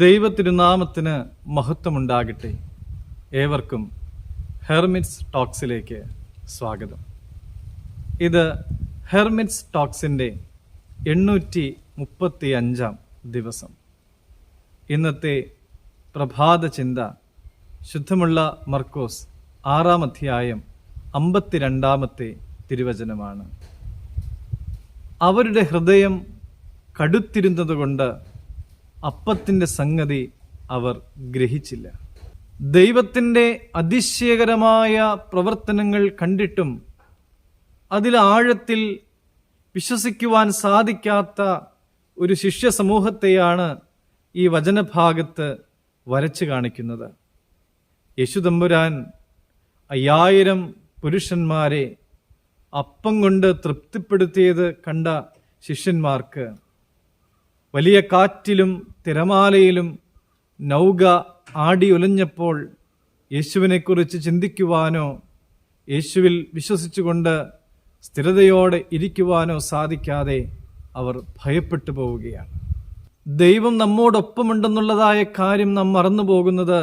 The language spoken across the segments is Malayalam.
ദൈവത്തിരുനാമത്തിന് മഹത്വമുണ്ടാകട്ടെ. ഏവർക്കും ഹെർമിറ്റ്സ് ടോക്സിലേക്ക് സ്വാഗതം. ഇത് ഹെർമിറ്റ്സ് ടോക്സിൻ്റെ 835 ദിവസം. ഇന്നത്തെ പ്രഭാത ചിന്ത ശുദ്ധമുള്ള മർക്കോസ് 6 അധ്യായം 52 തിരുവചനമാണ്. അവരുടെ ഹൃദയം കടുത്തിരുന്നതുകൊണ്ട് അപ്പത്തിൻ്റെ സംഗതി അവർ ഗ്രഹിച്ചില്ല. ദൈവത്തിൻ്റെ അതിശയകരമായ പ്രവർത്തനങ്ങൾ കണ്ടിട്ടും അതിൽ ആഴത്തിൽ വിശ്വസിക്കുവാൻ സാധിക്കാത്ത ഒരു ശിഷ്യ സമൂഹത്തെയാണ് ഈ വചനഭാഗത്ത് വരച്ചു കാണിക്കുന്നത്. യേശുതമ്പുരാൻ 5000 പുരുഷന്മാരെ അപ്പം കൊണ്ട് തൃപ്തിപ്പെടുത്തിയത് കണ്ട ശിഷ്യന്മാർക്ക് വലിയ കാറ്റിലും തിരമാലയിലും നൗക ആടി ഉലഞ്ഞപ്പോൾ യേശുവിനെക്കുറിച്ച് ചിന്തിക്കുവാനോ യേശുവിൽ വിശ്വസിച്ചുകൊണ്ട് സ്ഥിരതയോടെ ഇരിക്കുവാനോ സാധിക്കാതെ അവർ ഭയപ്പെട്ടു പോവുകയാണ്. ദൈവം നമ്മോടൊപ്പമുണ്ടെന്നുള്ളതായ കാര്യം നാം മറന്നു പോകുന്നത്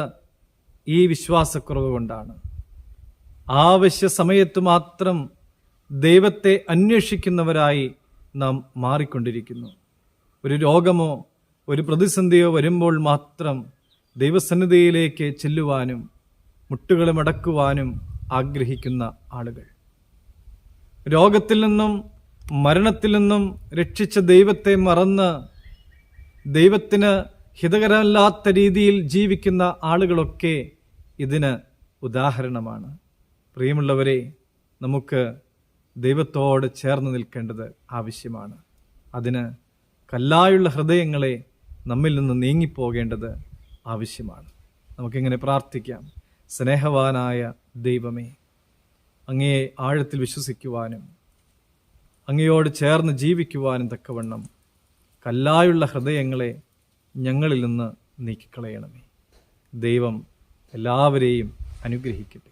ഈ വിശ്വാസക്കുറവ് കൊണ്ടാണ്. ആവശ്യ സമയത്ത് മാത്രം ദൈവത്തെ അന്വേഷിക്കുന്നവരായി നാം മാറിക്കൊണ്ടിരിക്കുന്നു. ഒരു രോഗമോ ഒരു പ്രതിസന്ധിയോ വരുമ്പോൾ മാത്രം ദൈവസന്നിധിയിലേക്ക് ചെല്ലുവാനും മുട്ടുകളെ മടക്കുവാനും ആഗ്രഹിക്കുന്ന ആളുകൾ. രോഗത്തിൽ നിന്നും മരണത്തിൽ നിന്നും രക്ഷിച്ച ദൈവത്തെ മറന്ന് ദൈവത്തിന് ഹിതകരമല്ലാത്ത രീതിയിൽ ജീവിക്കുന്ന ആളുകളൊക്കെ ഇതിന് ഉദാഹരണമാണ്. പ്രിയമുള്ളവരെ, നമുക്ക് ദൈവത്തോട് ചേർന്ന് നിൽക്കേണ്ടത് ആവശ്യമാണ്. അതിന് കല്ലായുള്ള ഹൃദയങ്ങളെ നമ്മിൽ നിന്ന് നീങ്ങിപ്പോകേണ്ടത് ആവശ്യമാണ്. നമുക്കിങ്ങനെ പ്രാർത്ഥിക്കാം. സ്നേഹവാനായ ദൈവമേ, അങ്ങയെ ആഴത്തിൽ വിശ്വസിക്കുവാനും അങ്ങയോട് ചേർന്ന് ജീവിക്കുവാനും തക്കവണ്ണം കല്ലായുള്ള ഹൃദയങ്ങളെ ഞങ്ങളിൽ നിന്ന് നീക്കിക്കളയണമേ. ദൈവം എല്ലാവരെയും അനുഗ്രഹിക്കട്ടെ.